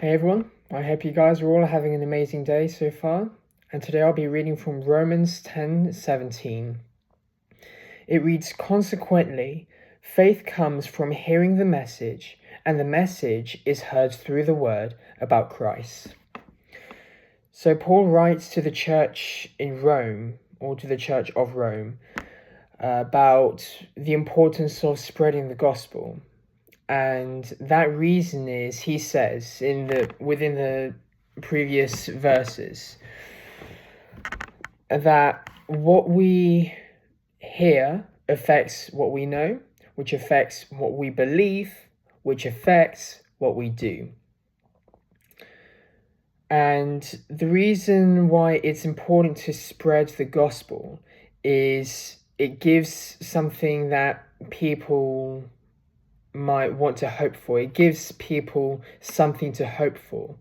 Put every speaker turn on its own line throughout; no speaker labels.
Hey everyone, I hope you guys are all having an amazing day so far, and today I'll be reading from Romans 10:17. It reads, "Consequently, faith comes from hearing the message, and the message is heard through the word about Christ." So Paul writes to the church in Rome, or to the church of Rome, about the importance of spreading the gospel. And that reason is, he says within the previous verses, that what we hear affects what we know, which affects what we believe, which affects what we do. And the reason why it's important to spread the gospel is it gives something that people might want to hope for. It gives people something to hope for.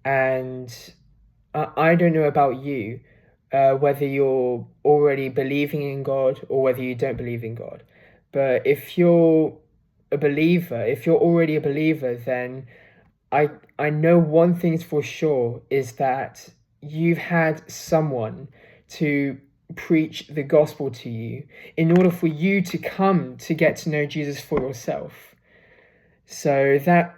And I don't know about you, whether you're already believing in God or whether you don't believe in God. But if you're a believer, if you're already a believer, then I know one thing's for sure is that you've had someone to preach the gospel to you in order for you to come to get to know Jesus for yourself. So that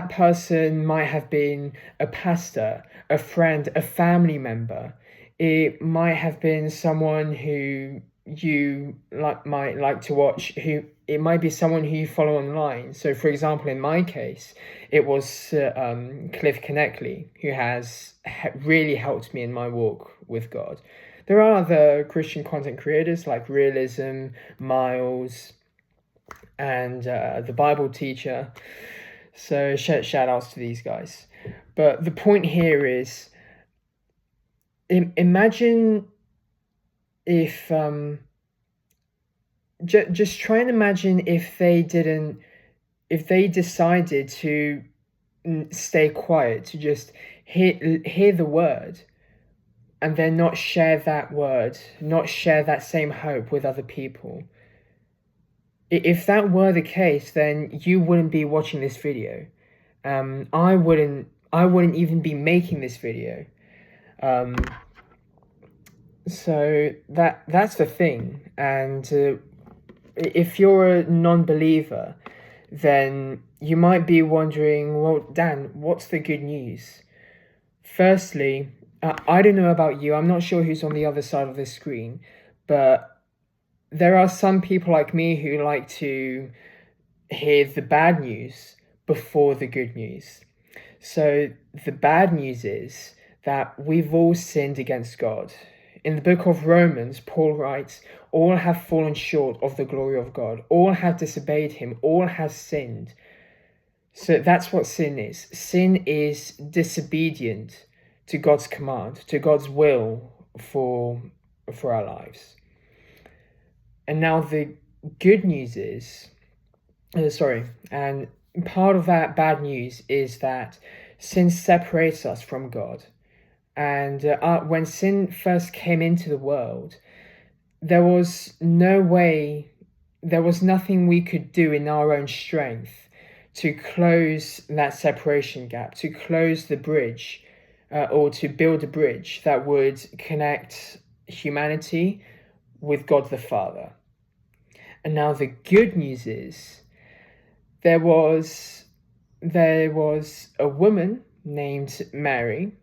person might have been a pastor, a friend, a family member. It might have been someone who you might like to watch, who it might be someone who you follow online. So for example, in my case, it was Cliff Connectley, who has really helped me in my walk with God. There are other Christian content creators like Realism, Miles, and the Bible Teacher. So shout outs to these guys. But the point here is, imagine if just try and imagine if they decided to stay quiet, to just hear the word, and then not share that word, not share that same hope with other people. If that were the case, then you wouldn't be watching this video. I wouldn't even be making this video. So that's the thing. And if you're a non-believer, then you might be wondering, well, Dan, what's the good news? Firstly, I don't know about you. I'm not sure who's on the other side of this screen, but there are some people like me who like to hear the bad news before the good news. So the bad news is that we've all sinned against God. In the book of Romans, Paul writes, "All have fallen short of the glory of God. All have disobeyed him. All have sinned." So that's what sin is. Sin is disobedient to God's command, to God's will for our lives. And now the good news is, and part of that bad news is that sin separates us from God. And when sin first came into the world, there was nothing we could do in our own strength to close that separation gap, to close the bridge, or to build a bridge that would connect humanity with God the Father. And now the good news is, there was a woman named Mary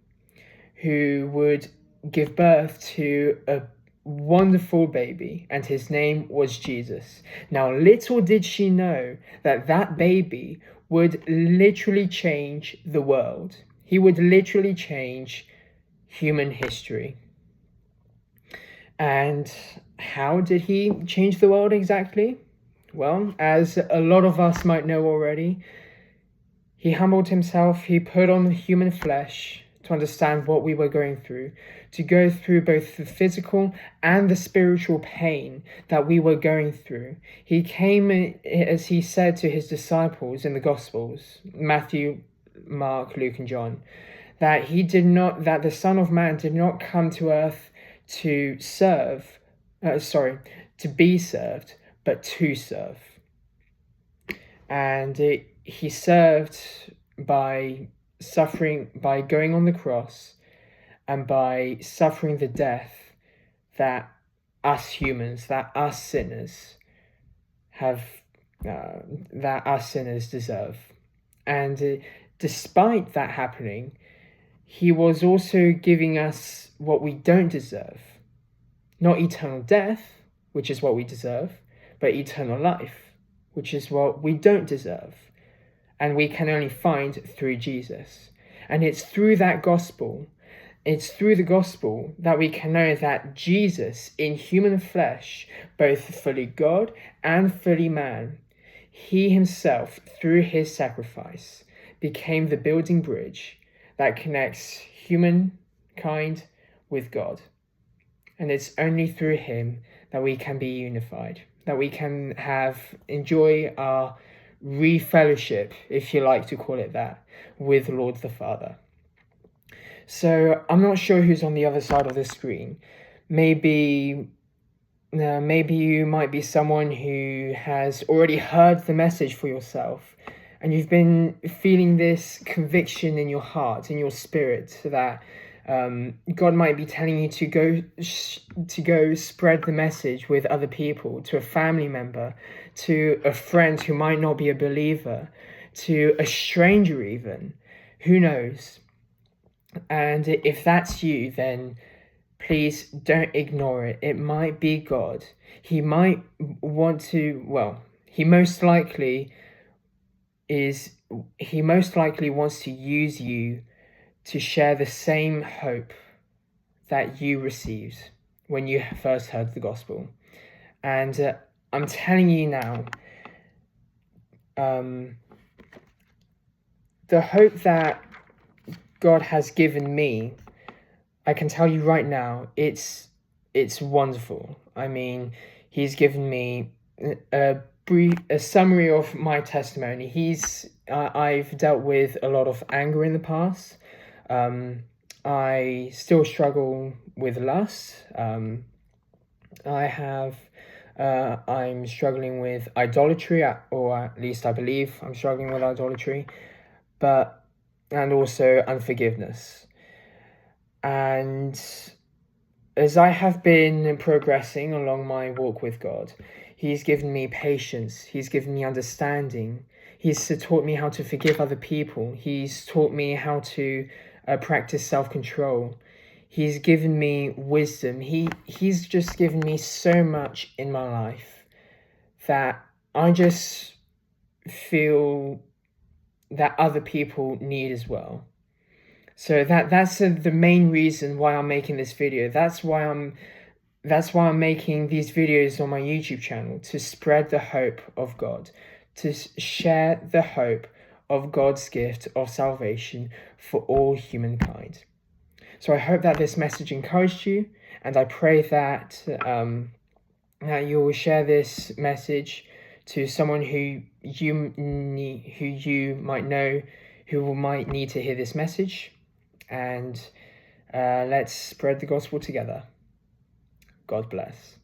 who would give birth to a wonderful baby, and his name was Jesus. Now, little did she know that that baby would literally change the world. He would literally change human history. And how did he change the world exactly? Well, as a lot of us might know already, he humbled himself, he put on human flesh to understand what we were going through, to go through both the physical and the spiritual pain that we were going through. He came, as he said to his disciples in the Gospels, Matthew, Mark, Luke, and John, that the Son of Man did not come to earth to be served, but to serve. And he served by suffering, by going on the cross, and by suffering the death that us humans, that us sinners have, that us sinners deserve. And despite that happening, he was also giving us what we don't deserve. Not eternal death, which is what we deserve, but eternal life, which is what we don't deserve. And we can only find through Jesus. And it's through that gospel, it's through the gospel that we can know that Jesus, in human flesh, both fully God and fully man, he himself, through his sacrifice, became the building bridge that connects humankind with God. And it's only through him that we can be unified, that we can enjoy our re-fellowship, if you like to call it that, with Lord the Father. So I'm not sure who's on the other side of the screen. Maybe you might be someone who has already heard the message for yourself, and you've been feeling this conviction in your heart, in your spirit, that God might be telling you to go spread the message with other people, to a family member, to a friend who might not be a believer, to a stranger even. Who knows? And if that's you, then please don't ignore it. It might be God. He might want to, well, he most likely wants to use you to share the same hope that you received when you first heard the gospel. And I'm telling you now, the hope that God has given me, I can tell you right now, it's wonderful. I mean, he's given me a summary of my testimony. I've dealt with a lot of anger in the past. I still struggle with lust. I'm struggling with idolatry, or at least I believe I'm struggling with idolatry, and also unforgiveness. And as I have been progressing along my walk with God, he's given me patience, he's given me understanding, he's taught me how to forgive other people, he's taught me how to practice self-control, he's given me wisdom, he's just given me so much in my life that I just feel that other people need as well. So that's the main reason why I'm making this video. That's why I'm making these videos on my YouTube channel, to spread the hope of God, to share the hope of God's gift of salvation for all humankind. So I hope that this message encouraged you, and I pray that that you will share this message to someone who you might know, who might need to hear this message. And let's spread the gospel together. God bless.